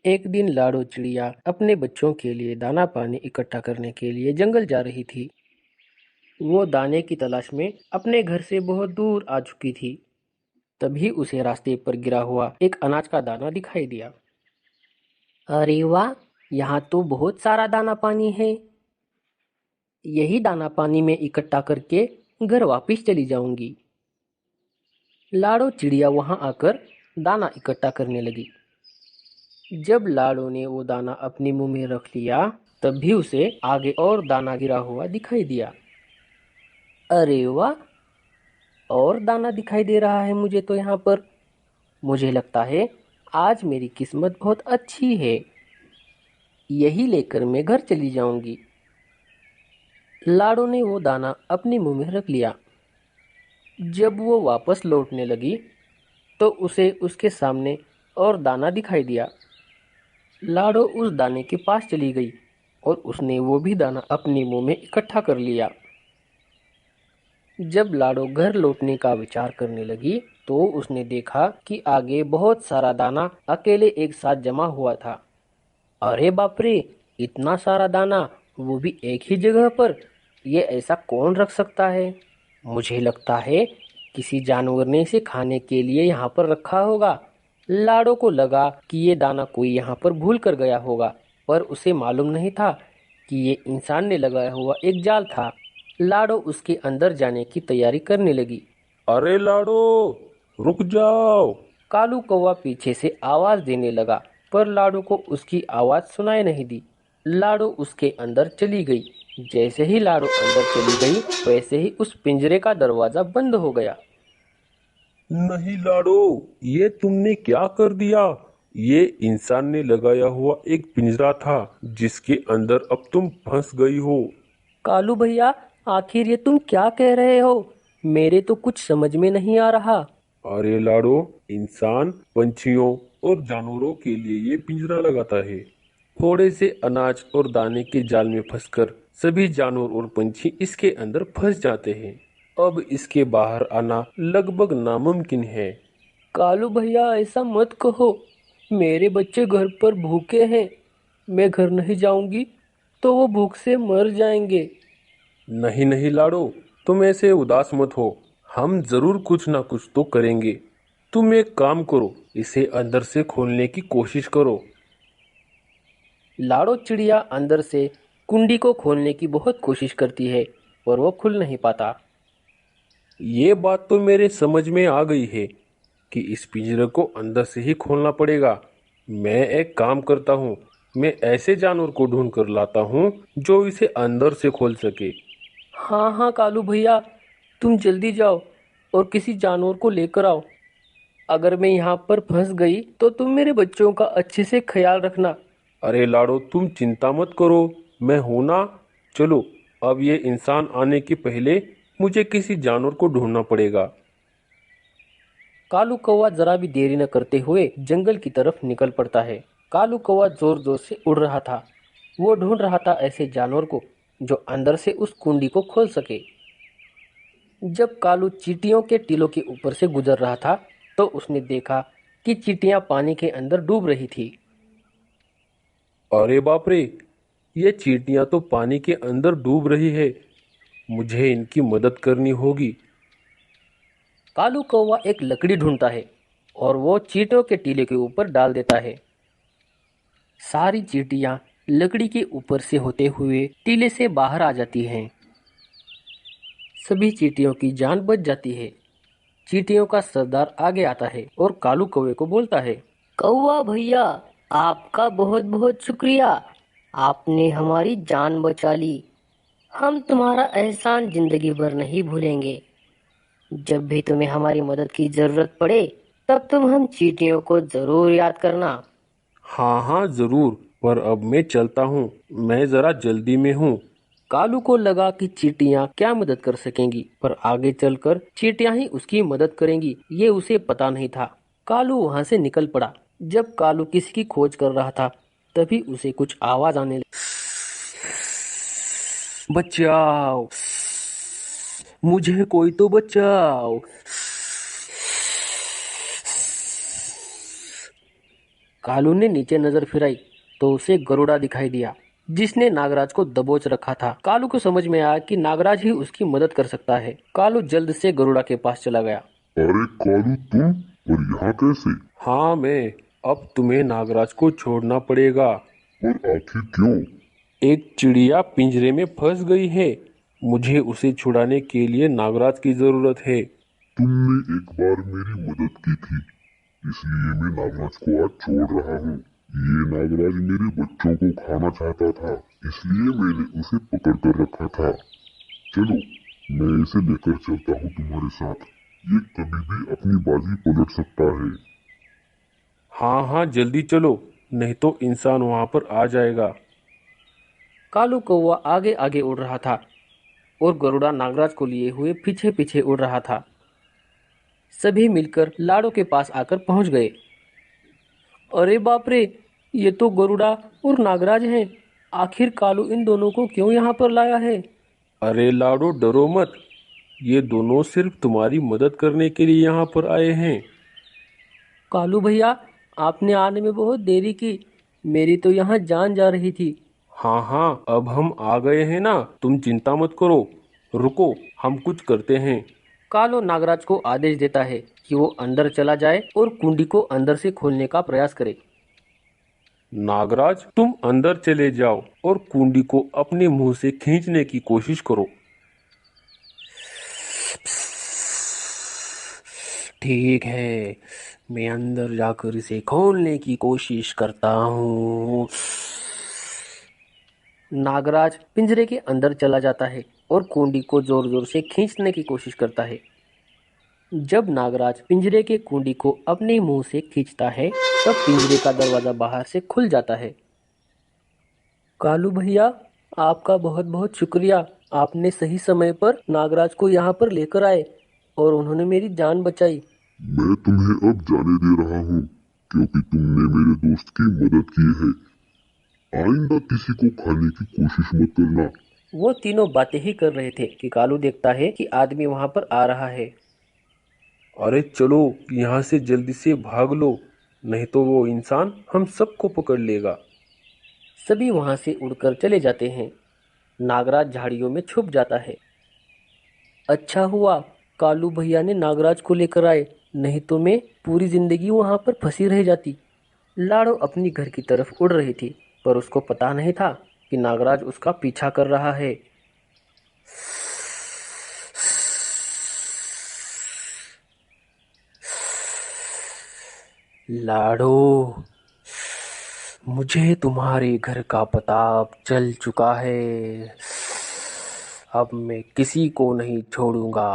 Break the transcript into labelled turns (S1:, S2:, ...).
S1: एक दिन लाडो चिड़िया अपने बच्चों के लिए दाना पानी इकट्ठा करने के लिए जंगल जा रही थी। वो दाने की तलाश में अपने घर से बहुत दूर आ चुकी थी। तभी उसे रास्ते पर गिरा हुआ एक अनाज का दाना दिखाई दिया। अरे वाह, यहाँ तो बहुत सारा दाना पानी है। यही दाना पानी में इकट्ठा करके घर वापस चली जाऊंगी। लाडो चिड़िया वहां आकर दाना इकट्ठा करने लगी। जब लाडो ने वो दाना अपने मुंह में रख लिया, तब भी उसे आगे और दाना गिरा हुआ दिखाई दिया। अरे वाह, और दाना दिखाई दे रहा है मुझे तो यहाँ पर। मुझे लगता है आज मेरी किस्मत बहुत अच्छी है। यही लेकर मैं घर चली जाऊंगी। लाडो ने वो दाना अपने मुंह में रख लिया। जब वो वापस लौटने लगी तो उसे उसके सामने और दाना दिखाई दिया। लाडो उस दाने के पास चली गई और उसने वो भी दाना अपने मुंह में इकट्ठा कर लिया। जब लाडो घर लौटने का विचार करने लगी तो उसने देखा कि आगे बहुत सारा दाना अकेले एक साथ जमा हुआ था। अरे बाप रे, इतना सारा दाना, वो भी एक ही जगह पर। ये ऐसा कौन रख सकता है? मुझे लगता है किसी जानवर ने इसे खाने के लिए यहाँ पर रखा होगा। लाडो को लगा कि ये दाना कोई यहाँ पर भूल कर गया होगा, पर उसे मालूम नहीं था कि ये इंसान ने लगाया हुआ एक जाल था। लाडो उसके अंदर जाने की तैयारी करने लगी।
S2: अरे लाडो, रुक जाओ।
S1: कालू कौवा पीछे से आवाज देने लगा, पर लाडो को उसकी आवाज सुनाई नहीं दी। लाडो उसके अंदर चली गई। जैसे ही लाडो अंदर चली गई, वैसे ही उस पिंजरे का दरवाजा बंद हो गया।
S2: नहीं लाडो, ये तुमने क्या कर दिया? ये इंसान ने लगाया हुआ एक पिंजरा था जिसके अंदर अब तुम फंस गई हो।
S1: कालू भैया, आखिर ये तुम क्या कह रहे हो? मेरे तो कुछ समझ में नहीं आ रहा।
S2: अरे लाडो, इंसान पंछियों और जानवरों के लिए ये पिंजरा लगाता है। थोड़े से अनाज और दाने के जाल में फंसकर सभी जानवर और पंछी इसके अंदर फंस जाते हैं। अब इसके बाहर आना लगभग नामुमकिन है।
S1: कालू भैया, ऐसा मत कहो। मेरे बच्चे घर पर भूखे हैं। मैं घर नहीं जाऊंगी तो वो भूख से मर जाएंगे।
S2: नहीं नहीं लाडो, तुम ऐसे उदास मत हो। हम जरूर कुछ ना कुछ तो करेंगे। तुम एक काम करो, इसे अंदर से खोलने की कोशिश करो।
S1: लाडो चिड़िया अंदर से कुंडी को खोलने की बहुत कोशिश करती है, पर वो खुल नहीं पाता।
S2: ये बात तो मेरे समझ में आ गई है कि इस पिंजरे को अंदर से ही खोलना पड़ेगा। मैं एक काम करता हूँ, मैं ऐसे जानवर को ढूंढ कर लाता हूँ जो इसे अंदर से खोल सके।
S1: हाँ हाँ कालू भैया, तुम जल्दी जाओ और किसी जानवर को लेकर आओ। अगर मैं यहाँ पर फंस गई तो तुम मेरे बच्चों का अच्छे से ख्याल रखना।
S2: अरे लाडो, तुम चिंता मत करो, मैं हूं ना। चलो, अब ये इंसान आने के पहले मुझे किसी जानवर को ढूंढना पड़ेगा।
S1: कालू कौवा जरा भी देरी न करते हुए जंगल की तरफ निकल पड़ता है। कालू कौवा जोर जोर से उड़ रहा था। वो ढूंढ रहा था ऐसे जानवर को जो अंदर से उस कुंडी को खोल सके। जब कालू चींटियों के टीलों के ऊपर से गुजर रहा था तो उसने देखा कि चींटियां पानी के अंदर डूब रही थी।
S2: अरे बाप रे, ये चींटियां तो पानी के अंदर डूब रही है। मुझे इनकी मदद करनी होगी।
S1: कालू कौवा एक लकड़ी ढूंढता है और वो चींटियों के टीले के ऊपर डाल देता है। सारी चींटियां लकड़ी के ऊपर से होते हुए टीले से बाहर आ जाती हैं। सभी चींटियों की जान बच जाती है। चींटियों का सरदार आगे आता है और कालू कौवे को बोलता है, कौवा भैया, आपका बहुत बहुत शुक्रिया। आपने हमारी जान बचा ली। हम तुम्हारा एहसान जिंदगी भर नहीं भूलेंगे। जब भी तुम्हें हमारी मदद की जरूरत पड़े, तब तुम हम चींटियों को जरूर याद करना।
S2: हाँ हाँ जरूर, पर अब मैं चलता हूँ। मैं जरा जल्दी में हूँ।
S1: कालू को लगा कि चींटियां क्या मदद कर सकेंगी, पर आगे चलकर चींटियां ही उसकी मदद करेंगी, ये उसे पता नहीं था। कालू वहां से निकल पड़ा। जब कालू किसी की खोज कर रहा था, तभी उसे कुछ आवाज आने लगी। बचाओ, मुझे कोई तो बचाओ। कालू ने नीचे नजर फिराई तो उसे गरुड़ा दिखाई दिया, जिसने नागराज को दबोच रखा था। कालू को समझ में आया कि नागराज ही उसकी मदद कर सकता है। कालू जल्द से गरुड़ा के पास चला गया।
S3: अरे कालू, तुम और यहाँ कैसे?
S2: हाँ मैं। अब तुम्हें नागराज को छोड़ना पड़ेगा।
S3: और आखिर क्यों?
S2: एक चिड़िया पिंजरे में फंस गई है। मुझे उसे छुड़ाने के लिए नागराज की जरूरत है।
S3: तुमने एक बार मेरी मदद की थी, इसलिए मैं नागराज को आज छोड़ रहा हूँ। ये नागराज मेरे बच्चों को खाना चाहता था, इसलिए मैंने उसे पकड़ कर रखा था। चलो, मैं इसे लेकर चलता हूँ तुम्हारे साथ। ये कभी भी अपनी बाजी पलट सकता है।
S2: हाँ हाँ, जल्दी चलो, नहीं तो इंसान वहां पर आ जाएगा।
S1: कालू कौवा आगे आगे उड़ रहा था और गरुड़ा नागराज को लिए हुए पीछे पीछे उड़ रहा था। सभी मिलकर लाड़ो के पास आकर पहुंच गए। अरे बाप रे, ये तो गरुड़ा और नागराज हैं। आखिर कालू इन दोनों को क्यों यहाँ पर लाया है?
S2: अरे लाडो, डरो मत। ये दोनों सिर्फ तुम्हारी मदद करने के लिए यहाँ पर आए हैं।
S1: कालू भैया, आपने आने में बहुत देरी की। मेरी तो यहाँ जान जा रही थी।
S2: हाँ हाँ, अब हम आ गए हैं ना, तुम चिंता मत करो। रुको, हम कुछ करते हैं।
S1: कालू नागराज को आदेश देता है कि वो अंदर चला जाए और कुंडी को अंदर से खोलने का प्रयास करे।
S2: नागराज, तुम अंदर चले जाओ और कुंडी को अपने मुंह से खींचने की कोशिश करो। ठीक है, मैं अंदर जाकर इसे खोलने की कोशिश करता हूँ।
S1: नागराज पिंजरे के अंदर चला जाता है और कुंडी को जोर जोर से खींचने की कोशिश करता है। जब नागराज पिंजरे के कुंडी को अपने मुंह से खींचता है, तब पिंजरे का दरवाजा बाहर से खुल जाता है। कालू भैया, आपका बहुत बहुत शुक्रिया। आपने सही समय पर नागराज को यहाँ पर लेकर आए और उन्होंने मेरी जान बचाई।
S3: मैं तुम्हें अब जाने दे रहा हूँ, क्योंकि तुमने मेरे दोस्त की मदद की है। आइंदा किसी को खाने की कोशिश मत करना।
S1: वो तीनों बातें ही कर रहे थे कि कालू देखता है कि आदमी वहां पर आ रहा है।
S2: अरे चलो, यहाँ से जल्दी से भाग लो, नहीं तो वो इंसान हम सबको पकड़ लेगा।
S1: सभी वहां से उड़कर चले जाते हैं। नागराज झाड़ियों में छुप जाता है। अच्छा हुआ कालू भैया ने नागराज को लेकर आए, नहीं तो मैं पूरी जिंदगी वहां पर फंसी रह जाती। लाड़ो अपनी घर की तरफ उड़ रही थी, पर उसको पता नहीं था कि नागराज उसका पीछा कर रहा है।
S2: लाडो, मुझे तुम्हारे घर का पता अब चल चुका है। अब मैं किसी को नहीं छोड़ूंगा।